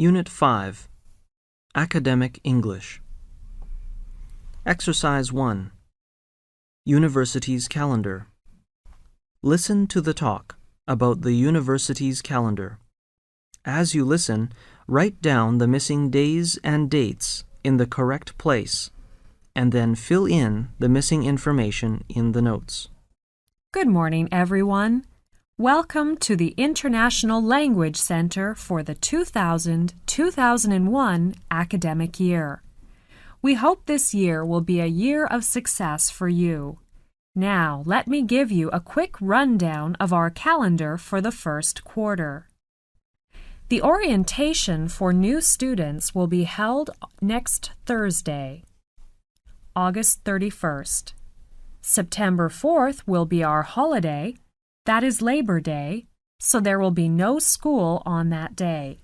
Unit 5, Academic English. Exercise 1, University's Calendar. Listen to the talk about the university's calendar. As you listen, write down the missing days and dates in the correct place, and then fill in the missing information in the notes. Good morning, everyone. Welcome to the International Language Center for the 2000-2001 academic year. We hope this year will be a year of success for you. Now, let me give you a quick rundown of our calendar for the first quarter. The orientation for new students will be held next Thursday, August 31st. September 4th will be our holiday. That is Labor Day, so there will be no school on that day.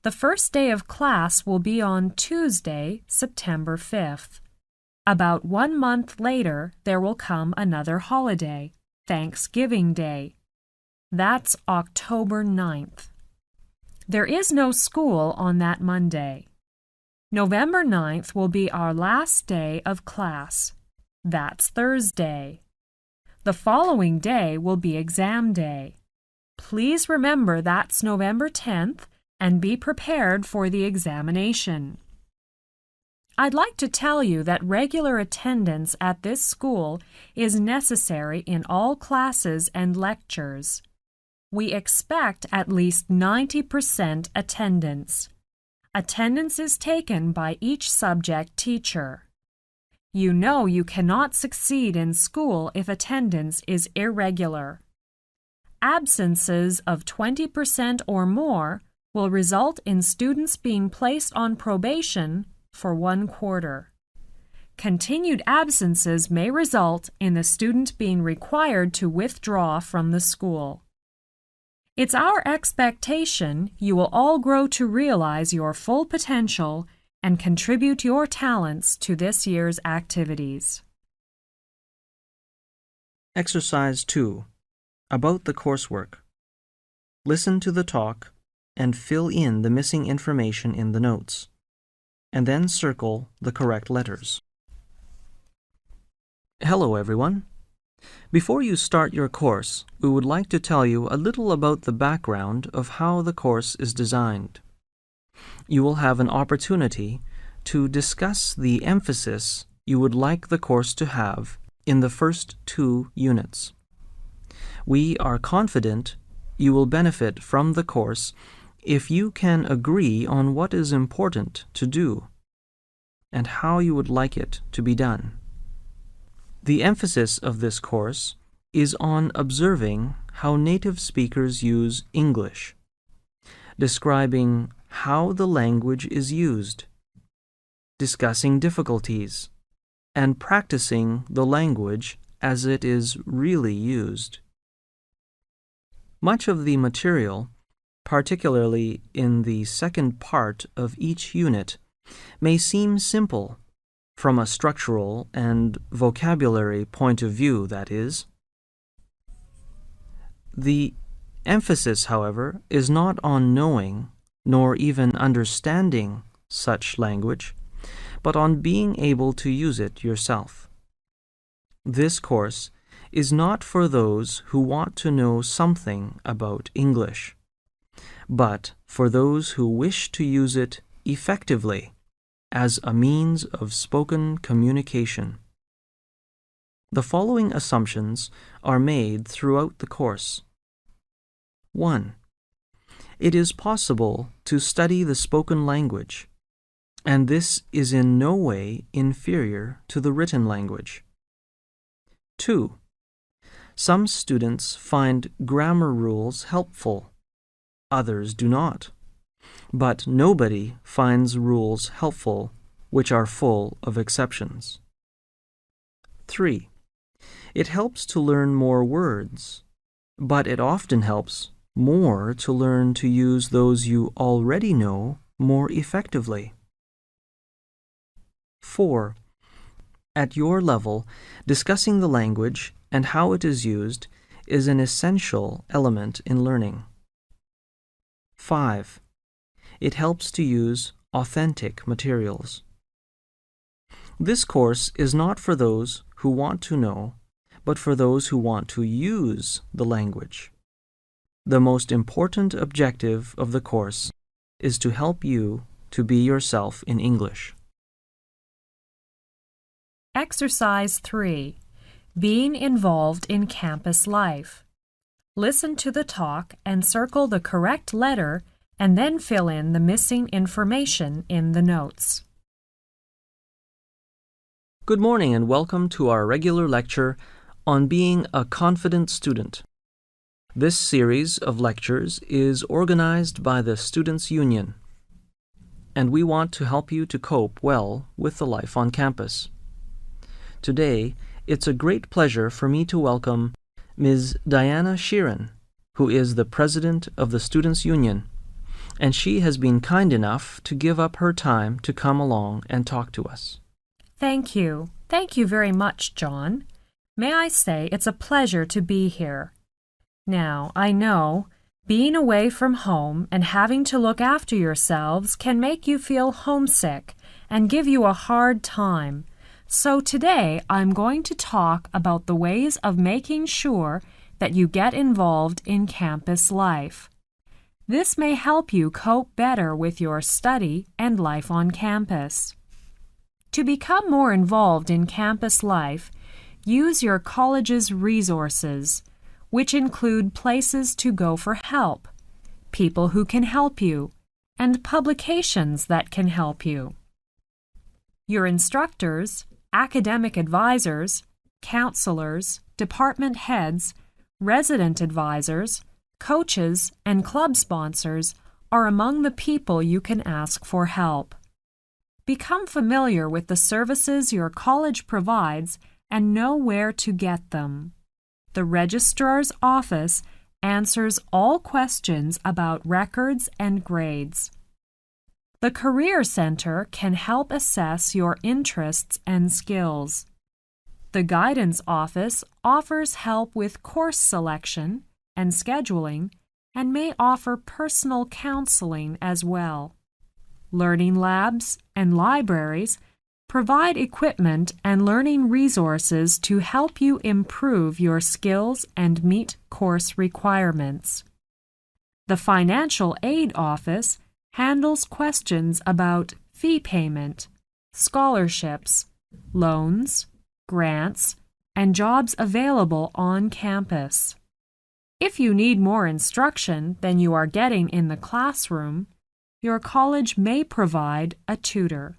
The first day of class will be on Tuesday, September 5th. About 1 month later, there will come another holiday, Thanksgiving Day. That's October 9th. There is no school on that Monday. November 9th will be our last day of class. That's Thursday. The following day will be exam day. Please remember that's November 10th and be prepared for the examination. I'd like to tell you that regular attendance at this school is necessary in all classes and lectures. We expect at least 90% attendance. Attendance is taken by each subject teacher. You know you cannot succeed in school if attendance is irregular. Absences of 20% or more will result in students being placed on probation for 1 quarter. Continued absences may result in the student being required to withdraw from the school. It's our expectation you will all grow to realize your full potential and contribute your talents to this year's activities. Exercise 2, About the coursework. Listen to the talk and fill in the missing information in the notes, and then circle the correct letters. Hello, everyone. Before you start your course, we would like to tell you a little about the background of how the course is designed. You will have an opportunity to discuss the emphasis you would like the course to have in the first 2 units. We are confident you will benefit from the course if you can agree on what is important to do and how you would like it to be done. The emphasis of this course is on observing how native speakers use English, describing how the language is used, discussing difficulties, and practicing the language as it is really used. Much of the material, particularly in the second part of each unit, may seem simple, from a structural and vocabulary point of view, that is. The emphasis, however, is not on knowing nor even understanding such language, but on being able to use it yourself. This course is not for those who want to know something about English, but for those who wish to use it effectively as a means of spoken communication. The following assumptions are made throughout the course. 1. It is possible to study the spoken language, and this is in no way inferior to the written language. 2. Some students find grammar rules helpful, others do not, but nobody finds rules helpful which are full of exceptions. 3. It helps to learn more words, but it often helps more to learn to use those you already know more effectively. 4. At your level, discussing the language and how it is used is an essential element in learning. 5. It helps to use authentic materials. This course is not for those who want to know, but for those who want to use the language. The most important objective of the course is to help you to be yourself in English. Exercise 3. Being involved in campus life. Listen to the talk and circle the correct letter and then fill in the missing information in the notes. Good morning and welcome to our regular lecture on being a confident student. This series of lectures is organized by the Students' Union, and we want to help you to cope well with the life on campus. Today, it's a great pleasure for me to welcome Ms. Diana Sheeran, who is the President of the Students' Union, and she has been kind enough to give up her time to come along and talk to us. Thank you. Thank you very much, John. May I say it's a pleasure to be here. Now, I know being away from home and having to look after yourselves can make you feel homesick and give you a hard time. So today I'm going to talk about the ways of making sure that you get involved in campus life. This may help you cope better with your study and life on campus. To become more involved in campus life, use your college's resources, which include places to go for help, people who can help you, and publications that can help you. Your instructors, academic advisors, counselors, department heads, resident advisors, coaches, and club sponsors are among the people you can ask for help. Become familiar with the services your college provides and know where to get them. The registrar's office answers all questions about records and grades. The Career Center can help assess your interests and skills. The Guidance Office offers help with course selection and scheduling and may offer personal counseling as well. Learning labs and libraries provide equipment and learning resources to help you improve your skills and meet course requirements. The Financial Aid Office handles questions about fee payment, scholarships, loans, grants, and jobs available on campus. If you need more instruction than you are getting in the classroom, your college may provide a tutor.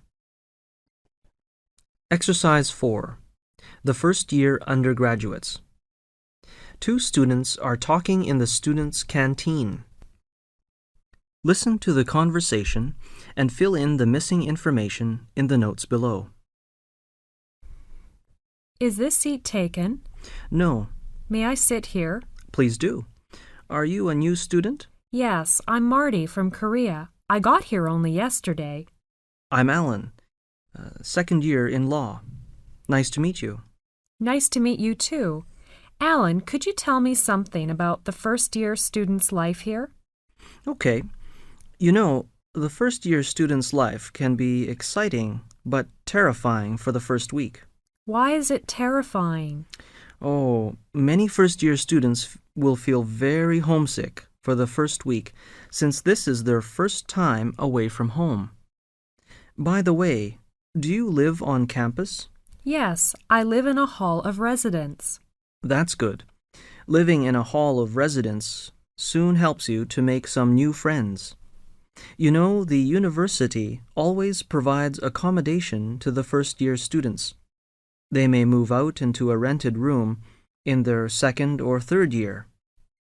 Exercise 4. The first-year undergraduates. Two students are talking in the students' canteen. Listen to the conversation and fill in the missing information in the notes below. Is this seat taken? No. May I sit here? Please do. Are you a new student? Yes, I'm Marty from Korea. I got here only yesterday. I'm Alan, second year in law. Nice to meet you. Nice to meet you too. Alan, could you tell me something about the first-year student's life here? Okay. You know, the first-year student's life can be exciting but terrifying for the first week. Why is it terrifying? Oh, many first-year students will feel very homesick for the first week since this is their first time away from home. By the way, do you live on campus? Yes, I live in a hall of residence. That's good. Living in a hall of residence soon helps you to make some new friends. You know, the university always provides accommodation to the first-year students. They may move out into a rented room in their second or third year,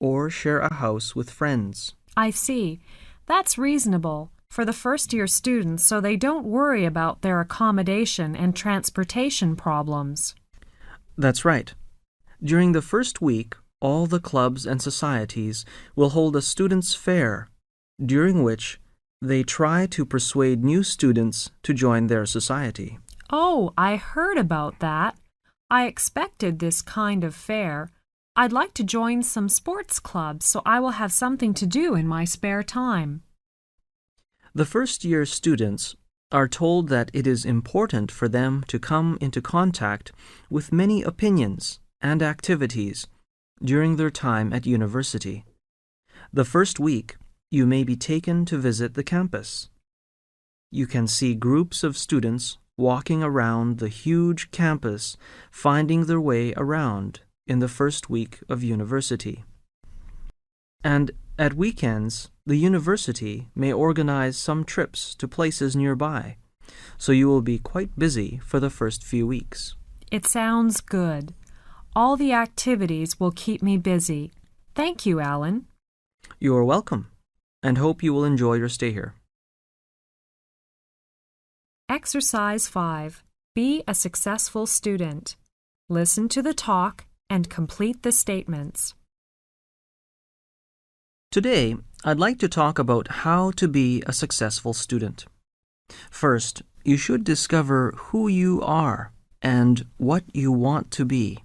or share a house with friends. I see. That's reasonable for the first-year students so they don't worry about their accommodation and transportation problems. That's right. During the first week, all the clubs and societies will hold a students' fair, during which they try to persuade new students to join their society. Oh, I heard about that. I expected this kind of fair. I'd like to join some sports clubs so I will have something to do in my spare time. The first-year students are told that it is important for them to come into contact with many opinions and activities during their time at university. The first week, you may be taken to visit the campus. You can see groups of students walking around the huge campus, finding their way around in the first week of university. And at weekends, the university may organize some trips to places nearby, so you will be quite busy for the first few weeks. It sounds good. All the activities will keep me busy. Thank you, Alan. You are welcome, and hope you will enjoy your stay here. Exercise 5. Be a successful student. Listen to the talk and complete the statements. Today, I'd like to talk about how to be a successful student. First, you should discover who you are and what you want to be.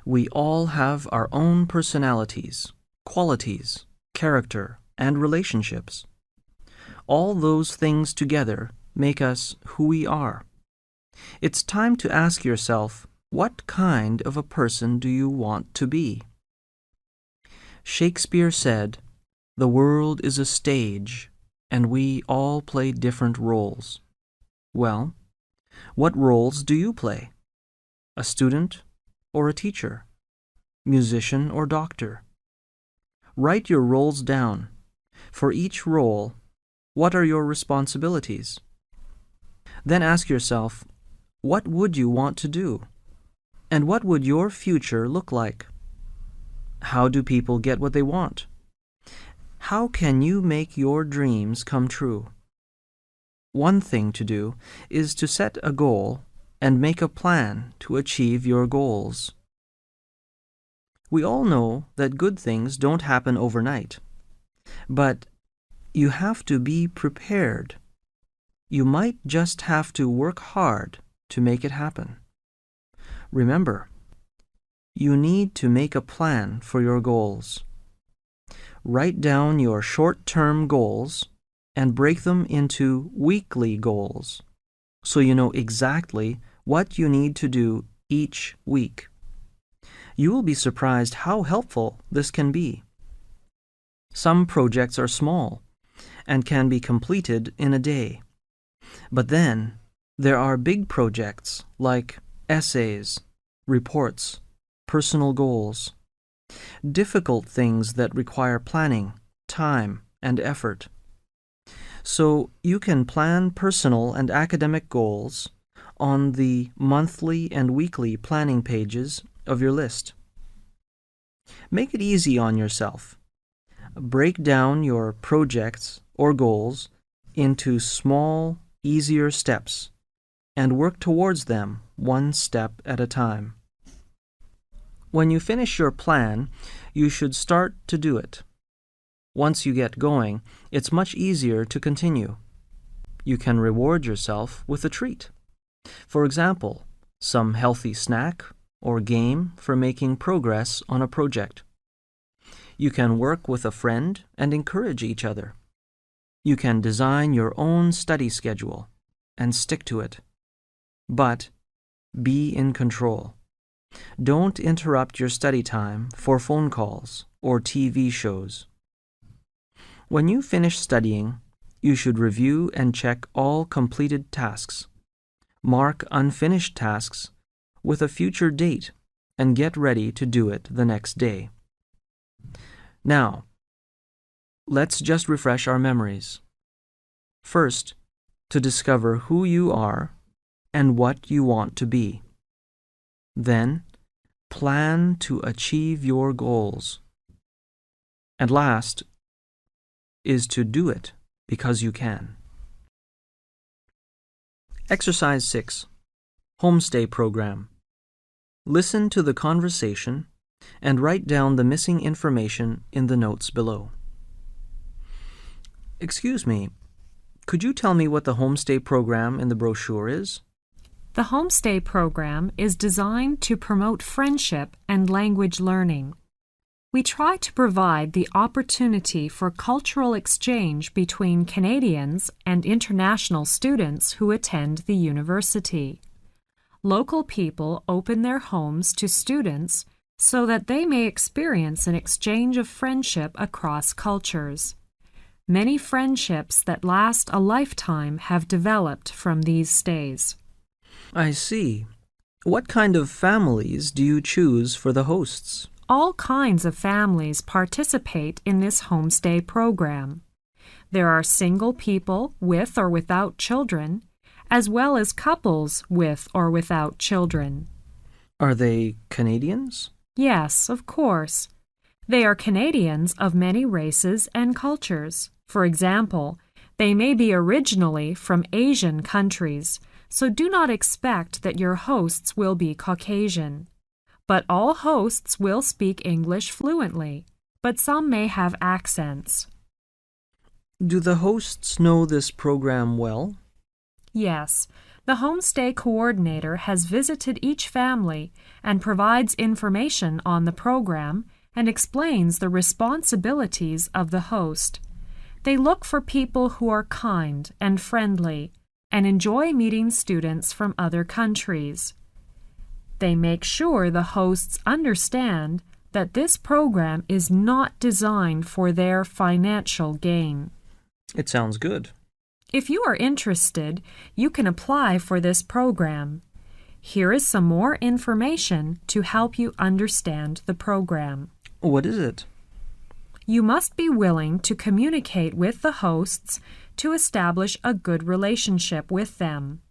We all have our own personalities, qualities, character, and relationships. All those things together make us who we are. It's time to ask yourself, what kind of a person do you want to be? Shakespeare said, "The world is a stage, and we all play different roles." Well, what roles do you play? A student or a teacher? Musician or doctor? Write your roles down. For each role, what are your responsibilities? Then ask yourself, what would you want to do? And what would your future look like? How do people get what they want? How can you make your dreams come true? One thing to do is to set a goal and make a plan to achieve your goals. We all know that good things don't happen overnight, but you have to be prepared. You might just have to work hard to make it happen. Remember, you need to make a plan for your goals. Write down your short-term goals and break them into weekly goals so you know exactly what you need to do each week. You will be surprised how helpful this can be. Some projects are small and can be completed in a day. But then there are big projects like essays, reports, personal goals, difficult things that require planning, time, and effort. So you can plan personal and academic goals on the monthly and weekly planning pages of your list. Make it easy on yourself. Break down your projects or goals into small, easier steps and work towards them one step at a time. When you finish your plan, you should start to do it. Once you get going, it's much easier to continue. You can reward yourself with a treat. For example, some healthy snack or game for making progress on a project. You can work with a friend and encourage each other. You can design your own study schedule and stick to it. But be in control. Don't interrupt your study time for phone calls or TV shows. When you finish studying, you should review and check all completed tasks. Mark unfinished tasks with a future date and get ready to do it the next day. Now, let's just refresh our memories. First, to discover who you are and what you want to be. Then, plan to achieve your goals. And last is to do it because you can. Exercise 6. Homestay Program. Listen to the conversation and write down the missing information in the notes below. Excuse me, could you tell me what the homestay program in the brochure is? The Homestay program is designed to promote friendship and language learning. We try to provide the opportunity for cultural exchange between Canadians and international students who attend the university. Local people open their homes to students so that they may experience an exchange of friendship across cultures. Many friendships that last a lifetime have developed from these stays. I see. What kind of families do you choose for the hosts? All kinds of families participate in this homestay program. There are single people with or without children, as well as couples with or without children. Are they Canadians? Yes, of course. They are Canadians of many races and cultures. For example, they may be originally from Asian countries, so do not expect that your hosts will be Caucasian. But all hosts will speak English fluently, but some may have accents. Do the hosts know this program well? Yes, the homestay coordinator has visited each family and provides information on the program and explains the responsibilities of the host. They look for people who are kind and friendly and enjoy meeting students from other countries. They make sure the hosts understand that this program is not designed for their financial gain. It sounds good. If you are interested, you can apply for this program. Here is some more information to help you understand the program. What is it? You must be willing to communicate with the hosts to establish a good relationship with them.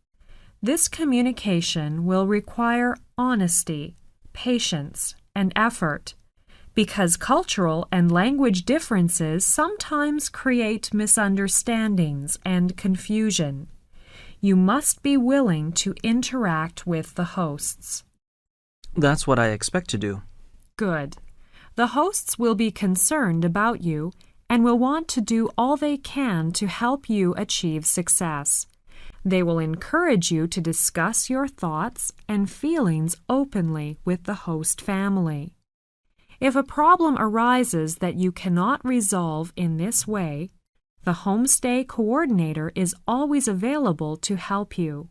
This communication will require honesty, patience, and effort, because cultural and language differences sometimes create misunderstandings and confusion. You must be willing to interact with the hosts. That's what I expect to do. Good. The hosts will be concerned about you and will want to do all they can to help you achieve success. They will encourage you to discuss your thoughts and feelings openly with the host family. If a problem arises that you cannot resolve in this way, the homestay coordinator is always available to help you.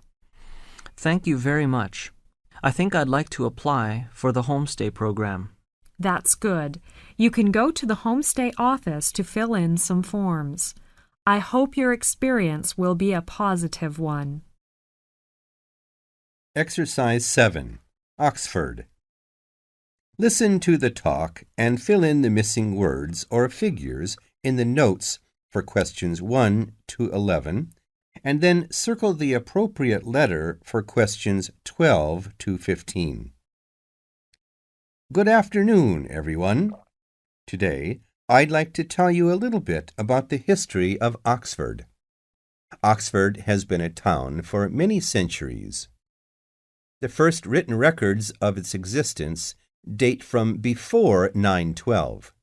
Thank you very much. I think I'd like to apply for the homestay program. That's good. You can go to the homestay office to fill in some forms. I hope your experience will be a positive one. Exercise 7. Oxford. Listen to the talk and fill in the missing words or figures in the notes for questions 1 to 11, and then circle the appropriate letter for questions 12 to 15. Good afternoon, everyone. Today, I'd like to tell you a little bit about the history of Oxford. Oxford has been a town for many centuries. The first written records of its existence date from before 912.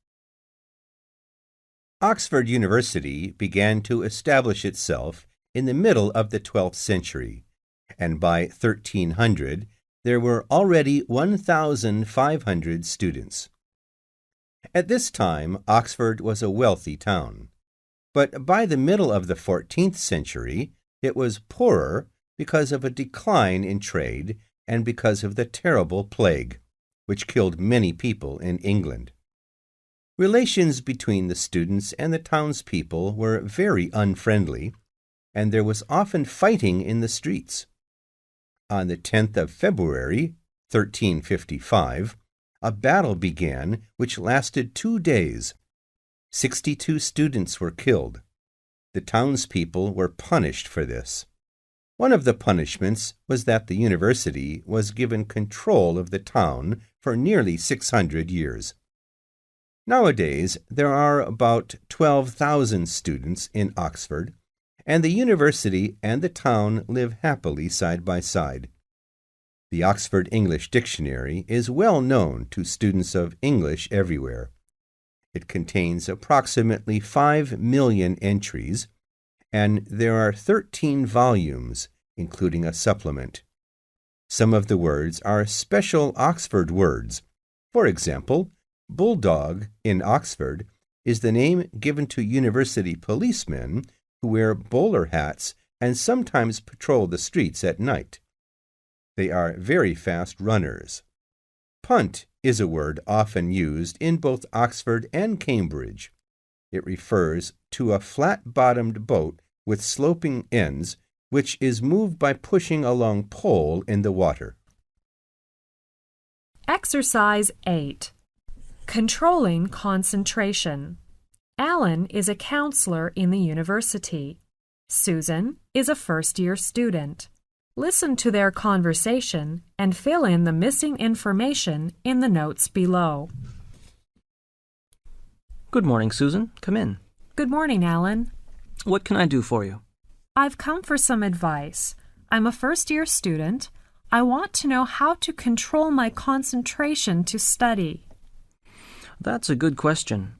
Oxford University began to establish itself in the middle of the 12th century, and by 1300 there were already 1,500 students. At this time, Oxford was a wealthy town, but by the middle of the 14th century, it was poorer because of a decline in trade and because of the terrible plague, which killed many people in England. Relations between the students and the townspeople were very unfriendly, and there was often fighting in the streets. On the 10th of February, 1355, a battle began which lasted 2 days. 62 students were killed. The townspeople were punished for this. One of the punishments was that the university was given control of the town for nearly 600 years. Nowadays, there are about 12,000 students in Oxford, and the university and the town live happily side by side. The Oxford English Dictionary is well known to students of English everywhere. It contains approximately 5 million entries, and there are 13 volumes, including a supplement. Some of the words are special Oxford words. For example, Bulldog in Oxford is the name given to university policemen who wear bowler hats and sometimes patrol the streets at night. They are very fast runners. Punt is a word often used in both Oxford and Cambridge. It refers to a flat-bottomed boat with sloping ends, which is moved by pushing a long pole in the water. Exercise 8. Controlling concentration. Alan is a counselor in the university. Susan is a first-year student. Listen to their conversation and fill in the missing information in the notes below. Good morning, Susan. Come in. Good morning, Alan. What can I do for you? I've come for some advice. I'm a first-year student. I want to know how to control my concentration to study. That's a good question.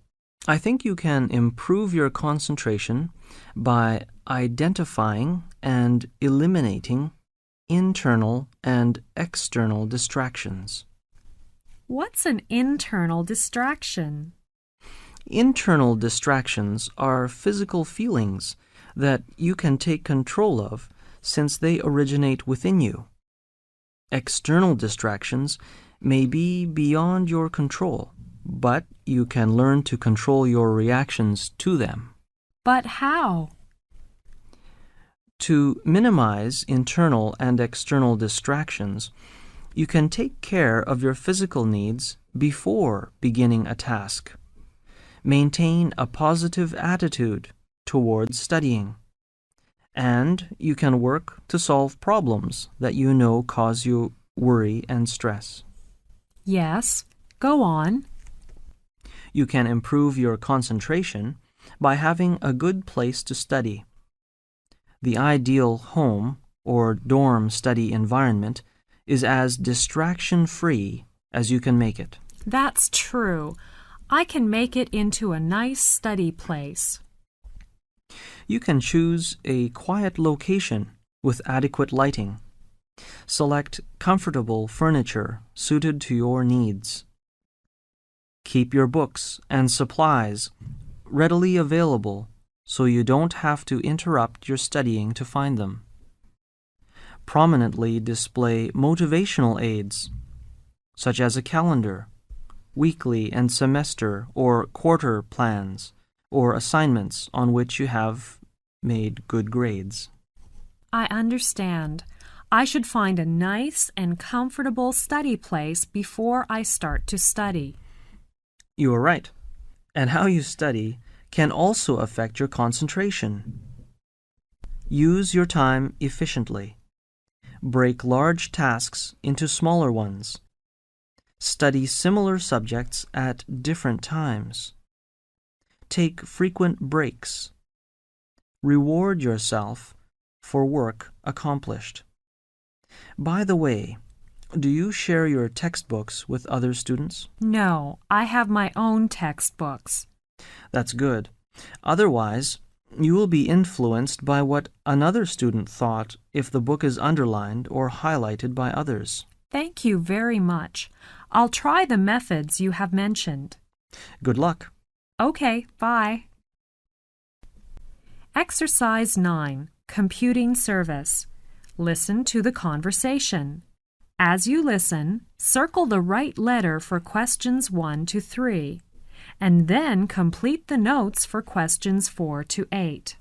I think you can improve your concentration by identifying and eliminating internal and external distractions. What's an internal distraction? Internal distractions are physical feelings that you can take control of since they originate within you. External distractions may be beyond your control, but you can learn to control your reactions to them. But how? To minimize internal and external distractions, you can take care of your physical needs before beginning a task. Maintain a positive attitude towards studying. And you can work to solve problems that you know cause you worry and stress. Yes, go on. You can improve your concentration by having a good place to study. The ideal home or dorm study environment is as distraction-free as you can make it. That's true. I can make it into a nice study place. You can choose a quiet location with adequate lighting. Select comfortable furniture suited to your needs. Keep your books and supplies readily available so you don't have to interrupt your studying to find them. Prominently display motivational aids, such as a calendar, weekly and semester or quarter plans, or assignments on which you have made good grades. I understand. I should find a nice and comfortable study place before I start to study. You are right. And how you study can also affect your concentration. Use your time efficiently. Break large tasks into smaller ones. Study similar subjects at different times. Take frequent breaks. Reward yourself for work accomplished. By the way, do you share your textbooks with other students? No, I have my own textbooks. That's good. Otherwise, you will be influenced by what another student thought if the book is underlined or highlighted by others. Thank you very much. I'll try the methods you have mentioned. Good luck. Okay, bye. Exercise 9. Computing service. Listen to the conversation. As you listen, circle the right letter for questions 1 to 3, and then complete the notes for questions 4 to 8.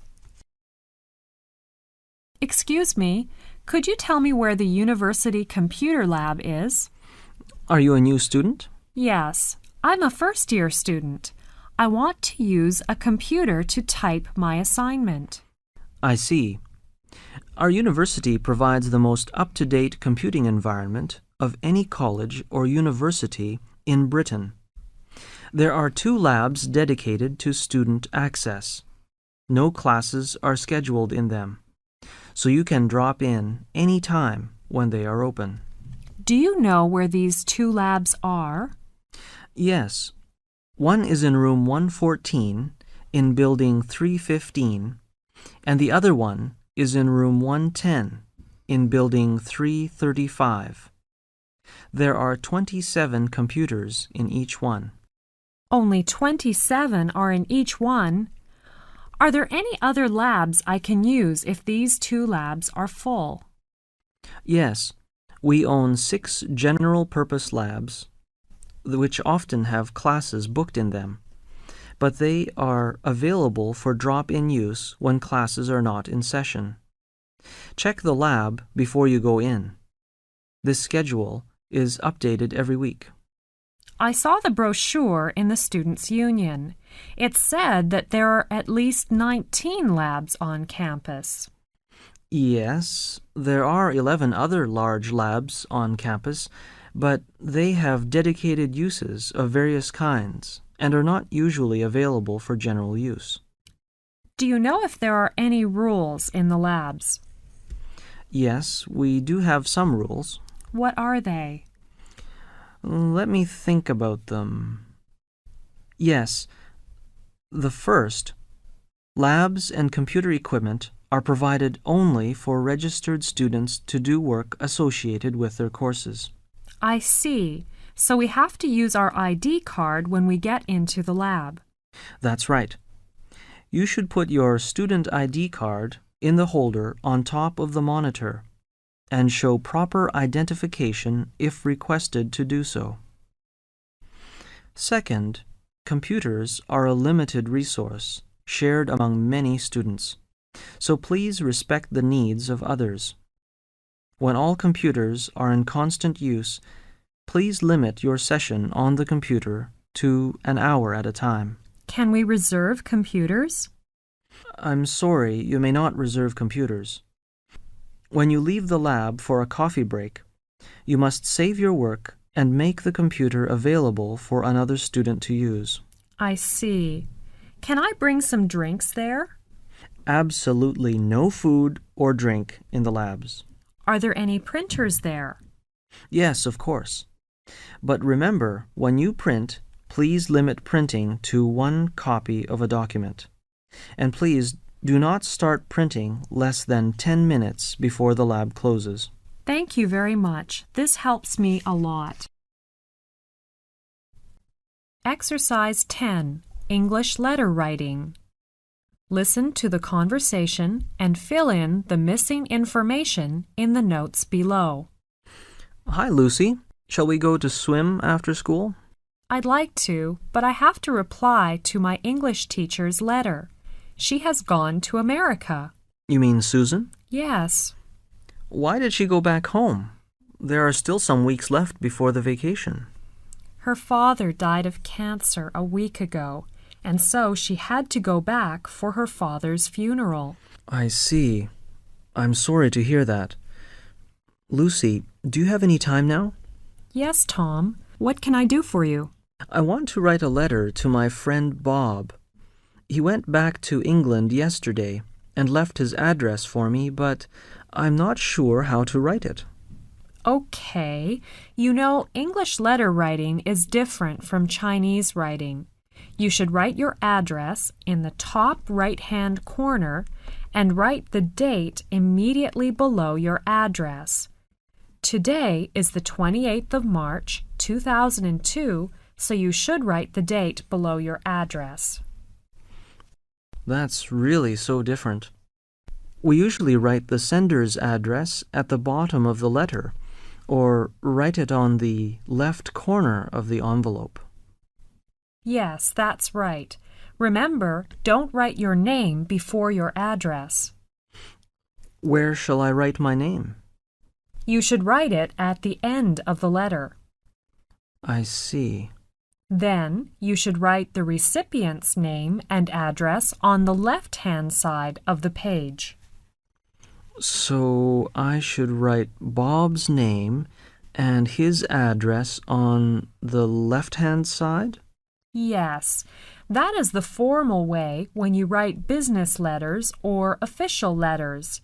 Excuse me, could you tell me where the university computer lab is? Are you a new student? Yes, I'm a first-year student. I want to use a computer to type my assignment. I see. Our university provides the most up-to-date computing environment of any college or university in Britain. There are 2 labs dedicated to student access. No classes are scheduled in them, so you can drop in any time when they are open. Do you know where these 2 labs are? Yes. One is in room 114 in building 315, and the other one is in room 110 in building 335. There are 27 computers in each one. Only 27 are in each one. Are there any other labs I can use if these 2 labs are full? Yes, we own 6 general-purpose labs, which often have classes booked in them, but they are available for drop-in use when classes are not in session. Check the lab before you go in. This schedule is updated every week. I saw the brochure in the Students' Union. It said that there are at least 19 labs on campus. Yes, there are 11 other large labs on campus, but they have dedicated uses of various kinds and are not usually available for general use. Do you know if there are any rules in the labs? Yes, we do have some rules. What are they? Let me think about them. Yes, the first, labs and computer equipment are provided only for registered students to do work associated with their courses. I see. So we have to use our ID card when we get into the lab. That's right. You should put your student ID card in the holder on top of the monitor and show proper identification if requested to do so. Second, computers are a limited resource shared among many students, so please respect the needs of others. When all computers are in constant use, please limit your session on the computer to an hour at a time. Can we reserve computers? I'm sorry, you may not reserve computers. When you leave the lab for a coffee break, you must save your work and make the computer available for another student to use. I see. Can I bring some drinks there? Absolutely no food or drink in the labs. Are there any printers there? Yes, of course. But remember, when you print, please limit printing to 1 copy of a document. And please do not start printing less than 10 minutes before the lab closes. Thank you very much. This helps me a lot. Exercise 10, English Letter Writing. Listen to the conversation and fill in the missing information in the notes below. Hi, Lucy. Shall we go to swim after school? I'd like to, but I have to reply to my English teacher's letter. She has gone to America. You mean Susan? Yes. Why did she go back home? There are still some weeks left before the vacation. Her father died of cancer a week ago, and so she had to go back for her father's funeral. I see. I'm sorry to hear that. Lucy, do you have any time now? Yes, Tom. What can I do for you? I want to write a letter to my friend Bob. He went back to England yesterday and left his address for me, but I'm not sure how to write it. Okay. You know, English letter writing is different from Chinese writing. You should write your address in the top right-hand corner and write the date immediately below your address. Today is the 28th of March, 2002, so you should write the date below your address. That's really so different. We usually write the sender's address at the bottom of the letter, or write it on the left corner of the envelope. Yes, that's right. Remember, don't write your name before your address. Where shall I write my name? You should write it at the end of the letter. I see. Then you should write the recipient's name and address on the left-hand side of the page. So I should write Bob's name and his address on the left-hand side? Yes, that is the formal way when you write business letters or official letters.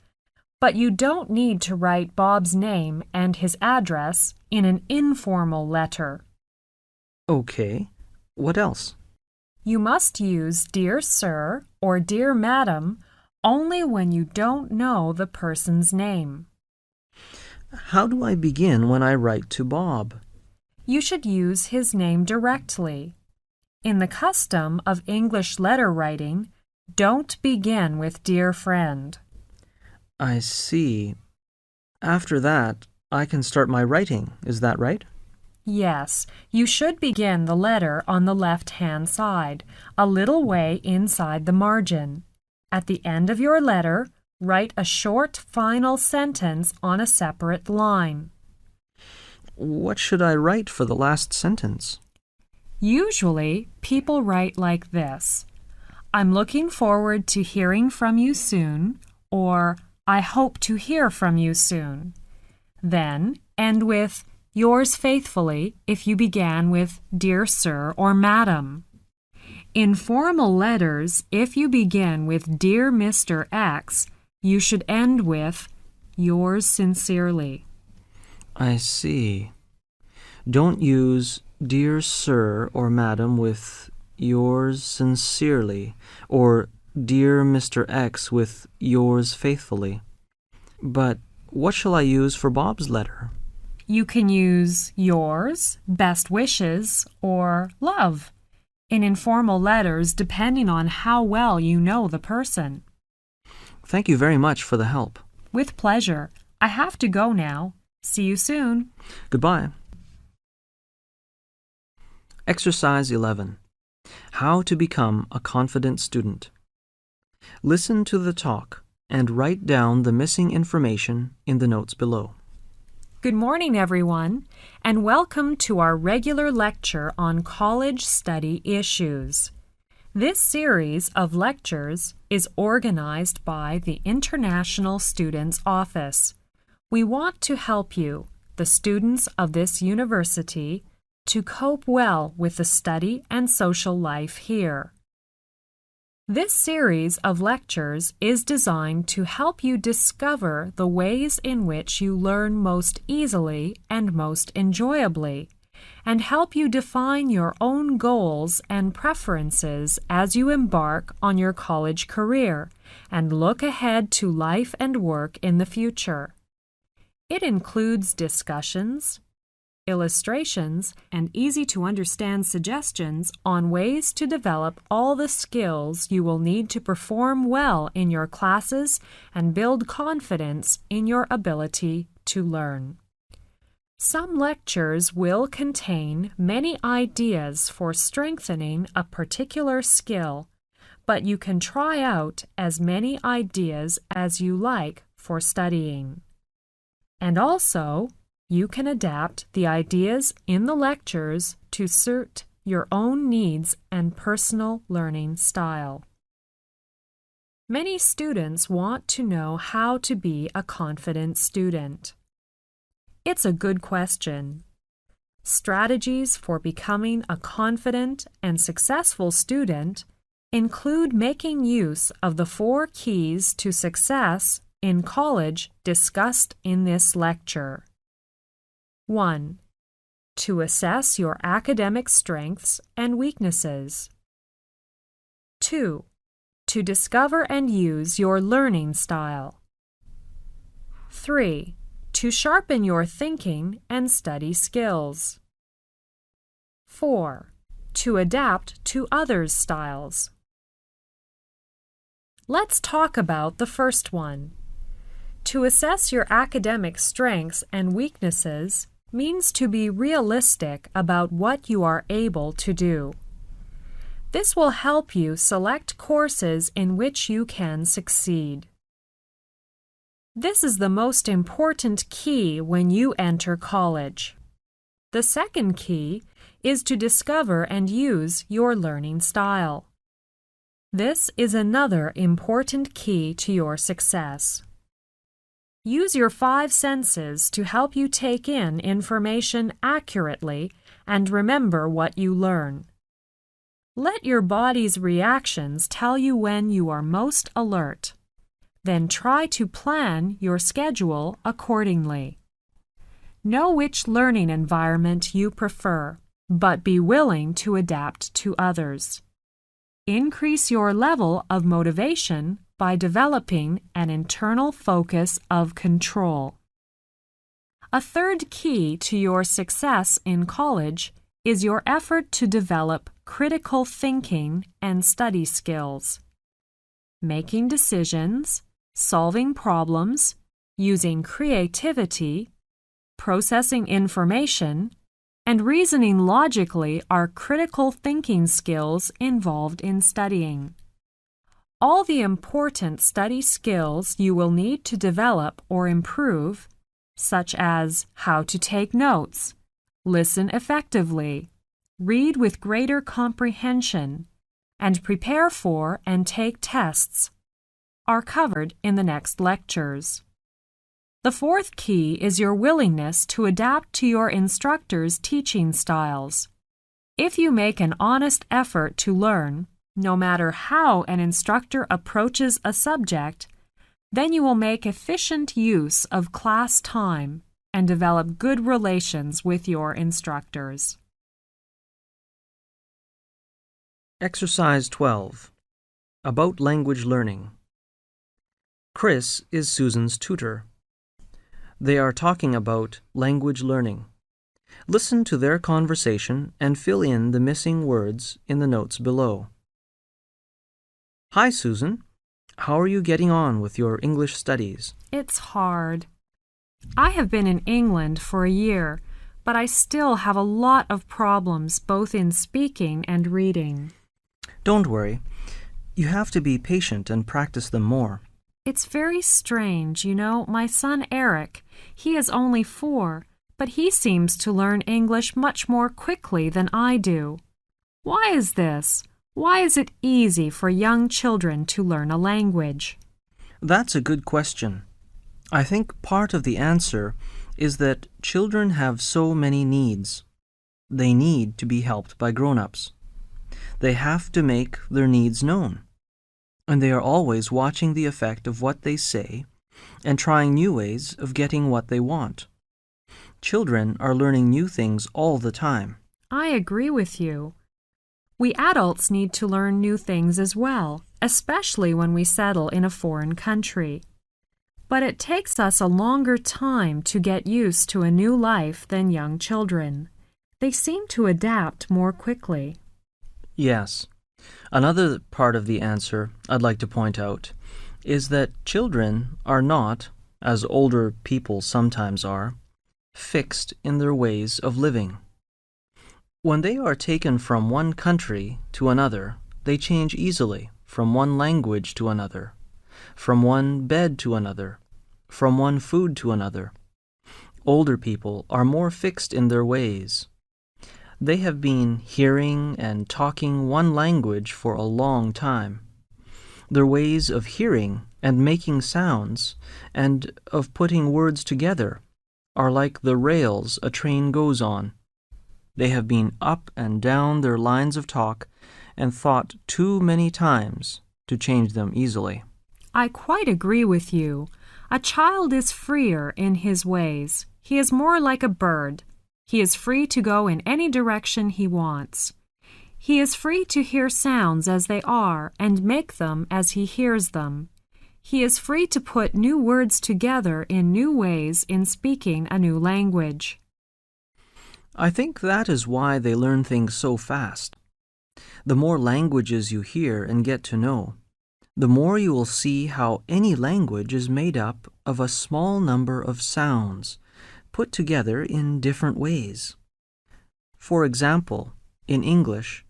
But you don't need to write Bob's name and his address in an informal letter. Okay. What else? You must use Dear Sir or Dear Madam only when you don't know the person's name. How do I begin when I write to Bob? You should use his name directly. In the custom of English letter writing, don't begin with "Dear friend." I see. After that, I can start my writing. Is that right? Yes, you should begin the letter on the left-hand side, a little way inside the margin. At the end of your letter, write a short final sentence on a separate line. What should I write for the last sentence? Usually, people write like this: "I'm looking forward to hearing from you soon," or "I hope to hear from you soon." Then end with "Yours faithfully" if you began with "Dear Sir" or "Madam." In formal letters, if you begin with "Dear Mr. X," you should end with "Yours sincerely." I see. Don't use "Dear Sir" or "Madam" with "Yours sincerely," or "Dear Mr. X" with "Yours faithfully." But what shall I use for Bob's letter? You can use "Yours," "Best wishes," or "Love" in informal letters, depending on how well you know the person. Thank you very much for the help. With pleasure. I have to go now. See you soon. Goodbye. Exercise 11. How to become a confident student. Listen to the talk and write down the missing information in the notes below. Good morning, everyone, and welcome to our regular lecture on college study issues. This series of lectures is organized by the International Students Office. We want to help you, the students of this university, to cope well with the study and social life here. This series of lectures is designed to help you discover the ways in which you learn most easily and most enjoyably, and help you define your own goals and preferences as you embark on your college career and look ahead to life and work in the future. It includes discussions, illustrations, and easy-to-understand suggestions on ways to develop all the skills you will need to perform well in your classes and build confidence in your ability to learn. Some lectures will contain many ideas for strengthening a particular skill, but you can try out as many ideas as you like for studying. And also, you can adapt the ideas in the lectures to suit your own needs and personal learning style. Many students want to know how to be a confident student. It's a good question. Strategies for becoming a confident and successful student include making use of the 4 keys to success in college discussed in this lecture. 1. To assess your academic strengths and weaknesses. 2. To discover and use your learning style. 3. To sharpen your thinking and study skills. 4. To adapt to others' styles. Let's talk about the first one. To assess your academic strengths and weaknesses means to be realistic about what you are able to do. This will help you select courses in which you can succeed. This is the most important key when you enter college. The second key is to discover and use your learning style. This is another important key to your success. Use your 5 senses to help you take in information accurately and remember what you learn. Let your body's reactions tell you when you are most alert. Then try to plan your schedule accordingly. Know which learning environment you prefer, but be willing to adapt to others. Increase your level of motivation by developing an internal focus of control. A third key to your success in college is your effort to develop critical thinking and study skills. Making decisions, solving problems, using creativity, processing information, and reasoning logically are critical thinking skills involved in studying. All the important study skills you will need to develop or improve, such as how to take notes, listen effectively, read with greater comprehension, and prepare for and take tests, are covered in the next lectures. The fourth key is your willingness to adapt to your instructor's teaching styles. If you make an honest effort to learn, no matter how an instructor approaches a subject, then you will make efficient use of class time and develop good relations with your instructors. Exercise 12. About language learning. Chris is Susan's tutor. They are talking about language learning. Listen to their conversation and fill in the missing words in the notes below. Hi, Susan. How are you getting on with your English studies? It's hard. I have been in England for a year, but I still have a lot of problems both in speaking and reading. Don't worry. You have to be patient and practice them more. It's very strange, my son Eric, he is only 4, but he seems to learn English much more quickly than I do. Why is this? Why is it easy for young children to learn a language? That's a good question. I think part of the answer is that children have so many needs. They need to be helped by grown-ups. They have to make their needs known. And they are always watching the effect of what they say and trying new ways of getting what they want. Children are learning new things all the time. I agree with you. We adults need to learn new things as well, especially when we settle in a foreign country. But it takes us a longer time to get used to a new life than young children. They seem to adapt more quickly. Yes. Another part of the answer I'd like to point out is that children are not, as older people sometimes are, fixed in their ways of living. When they are taken from one country to another, they change easily from one language to another, from one bed to another, from one food to another. Older people are more fixed in their ways. They have been hearing and talking one language for a long time. Their ways of hearing and making sounds and of putting words together are like the rails a train goes on. They have been up and down their lines of talk and thought too many times to change them easily. I quite agree with you. A child is freer in his ways. He is more like a bird. He is free to go in any direction he wants. He is free to hear sounds as they are and make them as he hears them. He is free to put new words together in new ways in speaking a new language. I think that is why they learn things so fast. The more languages you hear and get to know, the more you will see how any language is made up of a small number of sounds put together in different ways. For example, in English,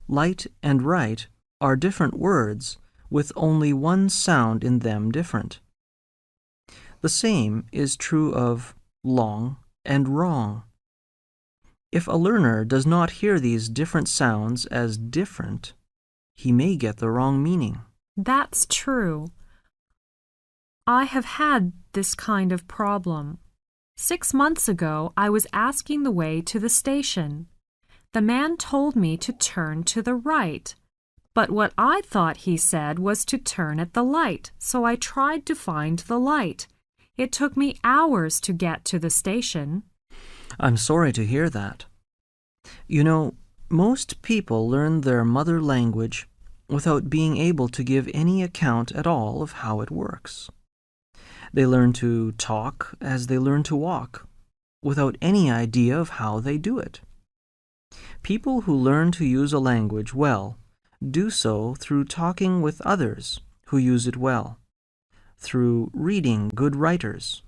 light and right are different words with only one sound in them different. The same is true of long and wrong. If a learner does not hear these different sounds as different, he may get the wrong meaning. That's true. I have had this kind of problem. 6 months ago, I was asking the way to the station. The man told me to turn to the right, but what I thought he said was to turn at the light, so I tried to find the light. It took me hours to get to the station. I'm sorry to hear that. Most people learn their mother language without being able to give any account at all of how it works. They learn to talk as they learn to walk, without any idea of how they do it. People who learn to use a language well do so through talking with others who use it well, through reading good writers,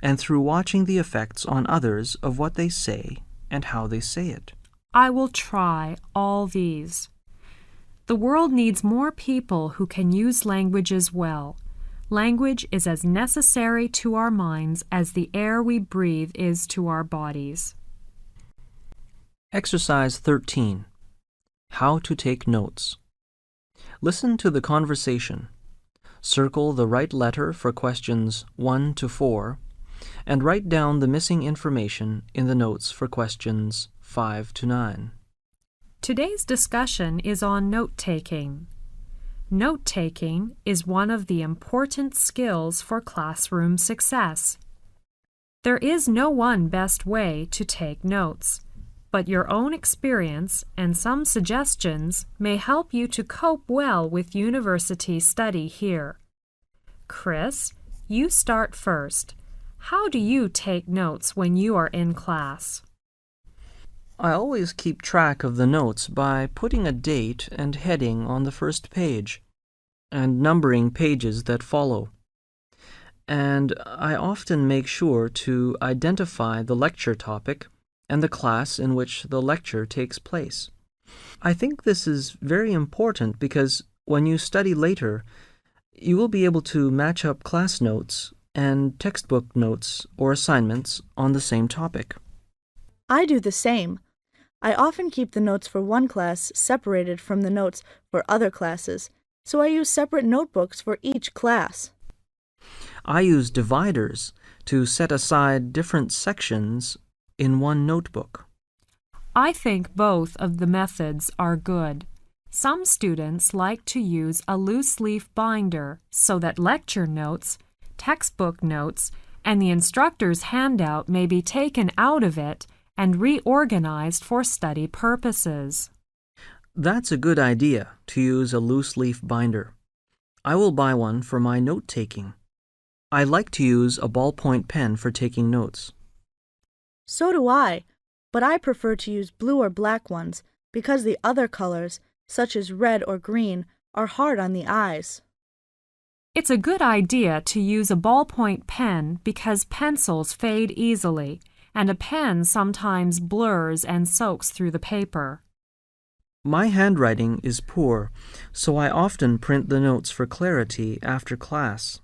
and through watching the effects on others of what they say and how they say it. I will try all these. The world needs more people who can use languages well. Language is as necessary to our minds as the air we breathe is to our bodies. Exercise 13. How to take notes. Listen to the conversation. Circle the right letter for questions 1 to 4, and write down the missing information in the notes for questions 5 to 9. Today's discussion is on note-taking. Note-taking is one of the important skills for classroom success. There is no one best way to take notes, but your own experience and some suggestions may help you to cope well with university study here. Chris, you start first. How do you take notes when you are in class? I always keep track of the notes by putting a date and heading on the first page, and numbering pages that follow. And I often make sure to identify the lecture topic and the class in which the lecture takes place. I think this is very important because when you study later, you will be able to match up class notes and textbook notes or assignments on the same topic. I do the same. I often keep the notes for one class separated from the notes for other classes, so I use separate notebooks for each class. I use dividers to set aside different sections in one notebook. I think both of the methods are good. Some students like to use a loose-leaf binder so that lecture notes, textbook notes, and the instructor's handout may be taken out of it and reorganized for study purposes. That's a good idea, to use a loose-leaf binder. I will buy one for my note-taking. I like to use a ballpoint pen for taking notes. So do I, but I prefer to use blue or black ones because the other colors, such as red or green, are hard on the eyes. It's a good idea to use a ballpoint pen because pencils fade easily, and a pen sometimes blurs and soaks through the paper. My handwriting is poor, so I often print the notes for clarity after class.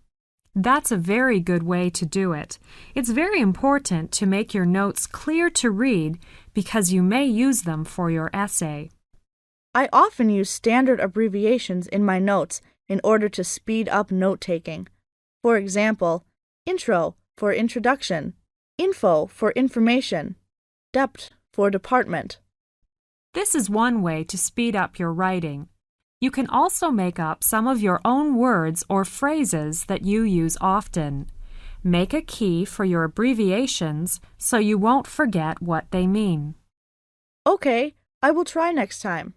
That's a very good way to do it. It's very important to make your notes clear to read because you may use them for your essay. I often use standard abbreviations in my notes in order to speed up note-taking. For example, intro for introduction, info for information, dept for department. This is one way to speed up your writing. You can also make up some of your own words or phrases that you use often. Make a key for your abbreviations so you won't forget what they mean. Okay, I will try next time.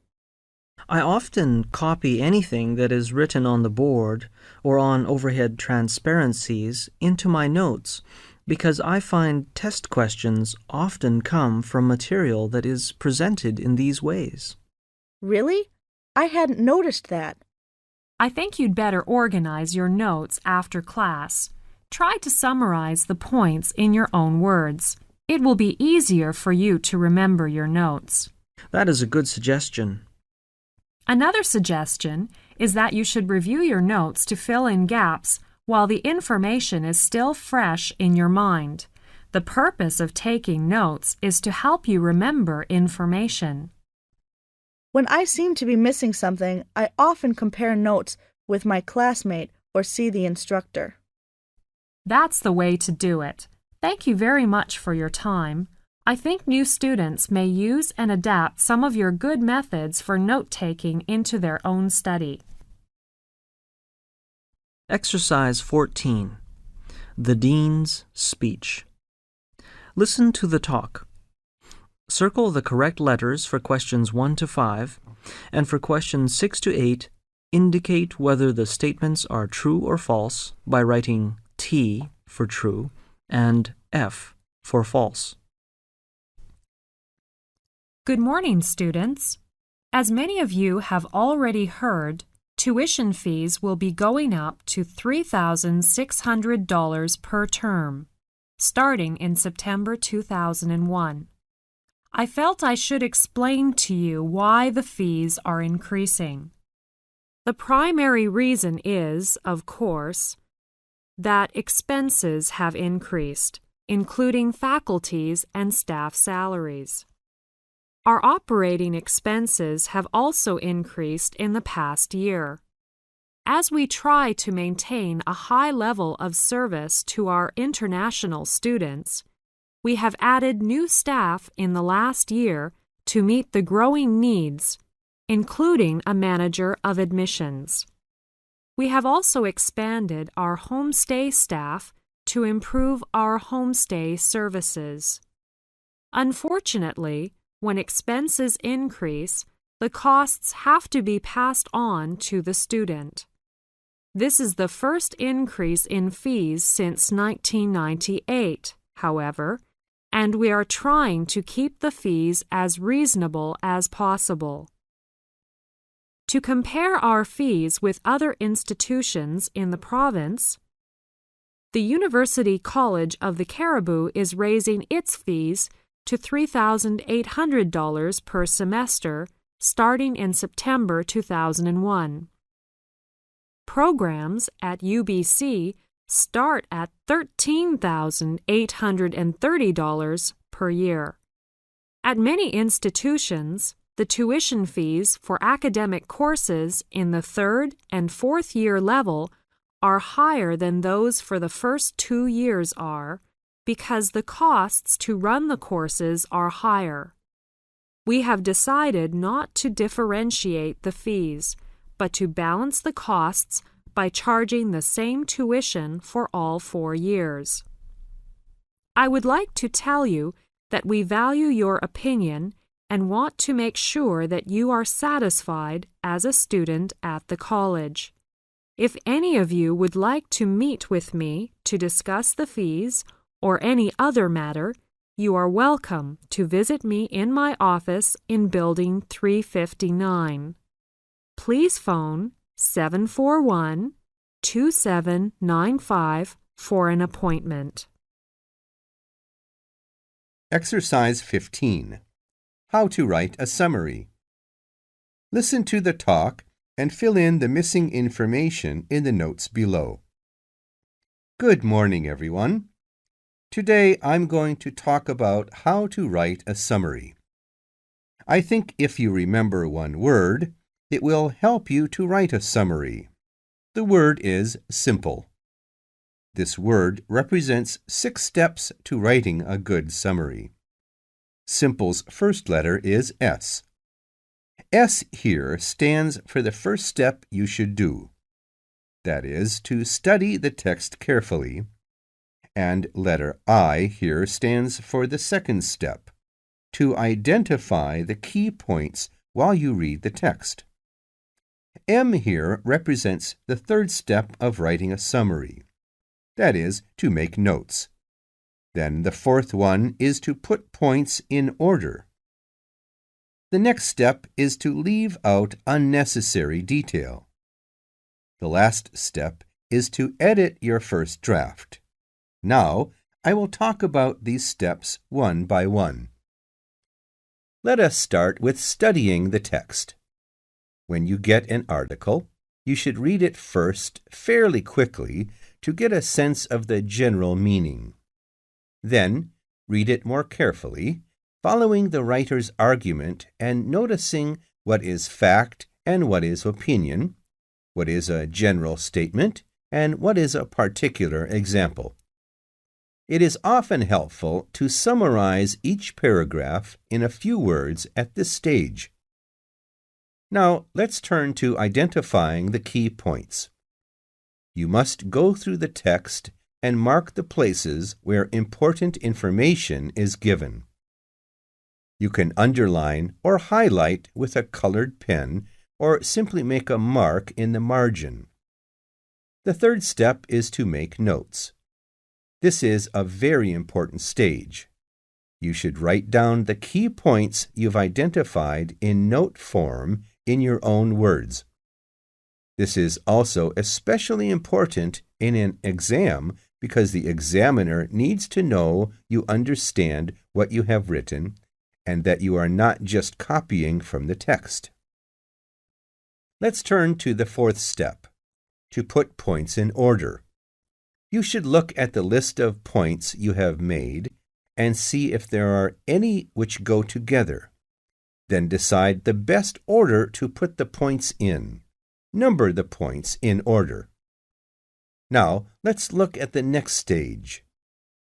I often copy anything that is written on the board or on overhead transparencies into my notes because I find test questions often come from material that is presented in these ways. Really? I hadn't noticed that. I think you'd better organize your notes after class. Try to summarize the points in your own words. It will be easier for you to remember your notes. That is a good suggestion. Another suggestion is that you should review your notes to fill in gaps while the information is still fresh in your mind. The purpose of taking notes is to help you remember information. When I seem to be missing something, I often compare notes with my classmate or see the instructor. That's the way to do it. Thank you very much for your time. I think new students may use and adapt some of your good methods for note-taking into their own study. Exercise 14. The Dean's Speech. Listen to the talk. Circle the correct letters for questions 1 to 5, and for questions 6 to 8, indicate whether the statements are true or false by writing T for true and F for false. Good morning, students. As many of you have already heard, tuition fees will be going up to $3,600 per term, starting in September 2001. I felt I should explain to you why the fees are increasing. The primary reason is, of course, that expenses have increased, including faculty's and staff salaries. Our operating expenses have also increased in the past year. As we try to maintain a high level of service to our international students, we have added new staff in the last year to meet the growing needs, including a manager of admissions. We have also expanded our homestay staff to improve our homestay services. Unfortunately, when expenses increase, the costs have to be passed on to the student. This is the first increase in fees since 1998, however, and we are trying to keep the fees as reasonable as possible. To compare our fees with other institutions in the province, the University College of the Cariboo is raising its fees to $3,800 per semester starting in September 2001. Programs at UBC start at $13,830 per year. At many institutions, the tuition fees for academic courses in the third and fourth year level are higher than those for the first 2 years are, because the costs to run the courses are higher. We have decided not to differentiate the fees, but to balance the costs by charging the same tuition for all 4 years. I would like to tell you that we value your opinion and want to make sure that you are satisfied as a student at the college. If any of you would like to meet with me to discuss the fees or any other matter, you are welcome to visit me in my office in Building 359. Please phone 741-2795 for an appointment. Exercise 15. How to write a summary. Listen to the talk and fill in the missing information in the notes below. Good morning, everyone. Today I'm going to talk about how to write a summary. I think if you remember one word, it will help you to write a summary. The word is simple. This word represents 6 steps to writing a good summary. Simple's first letter is S. S here stands for the first step you should do. That is, to study the text carefully. And letter I here stands for the second step, to identify the key points while you read the text. M here represents the third step of writing a summary. That is, to make notes. Then the fourth one is to put points in order. The next step is to leave out unnecessary detail. The last step is to edit your first draft. Now, I will talk about these steps one by one. Let us start with studying the text. When you get an article, you should read it first fairly quickly to get a sense of the general meaning. Then, read it more carefully, following the writer's argument and noticing what is fact and what is opinion, what is a general statement, and what is a particular example. It is often helpful to summarize each paragraph in a few words at this stage. Now, let's turn to identifying the key points. You must go through the text and mark the places where important information is given. You can underline or highlight with a colored pen or simply make a mark in the margin. The third step is to make notes. This is a very important stage. You should write down the key points you've identified in note form in your own words. This is also especially important in an exam because the examiner needs to know you understand what you have written and that you are not just copying from the text. Let's turn to the fourth step, to put points in order. You should look at the list of points you have made and see if there are any which go together. Then decide the best order to put the points in. Number the points in order. Now, let's look at the next stage.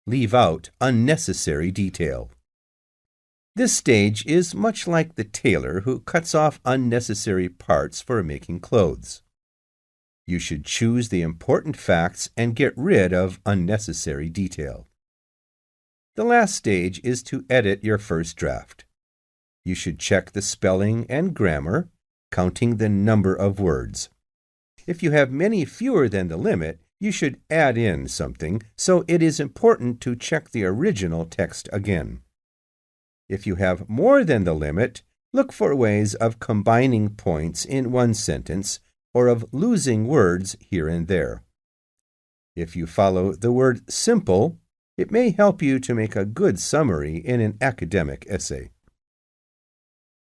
Leave out unnecessary detail. This stage is much like the tailor who cuts off unnecessary parts for making clothes. You should choose the important facts and get rid of unnecessary detail. The last stage is to edit your first draft. You should check the spelling and grammar, counting the number of words. If you have many fewer than the limit, you should add in something, so it is important to check the original text again. If you have more than the limit, look for ways of combining points in one sentence or of losing words here and there. If you follow the word simple, it may help you to make a good summary in an academic essay.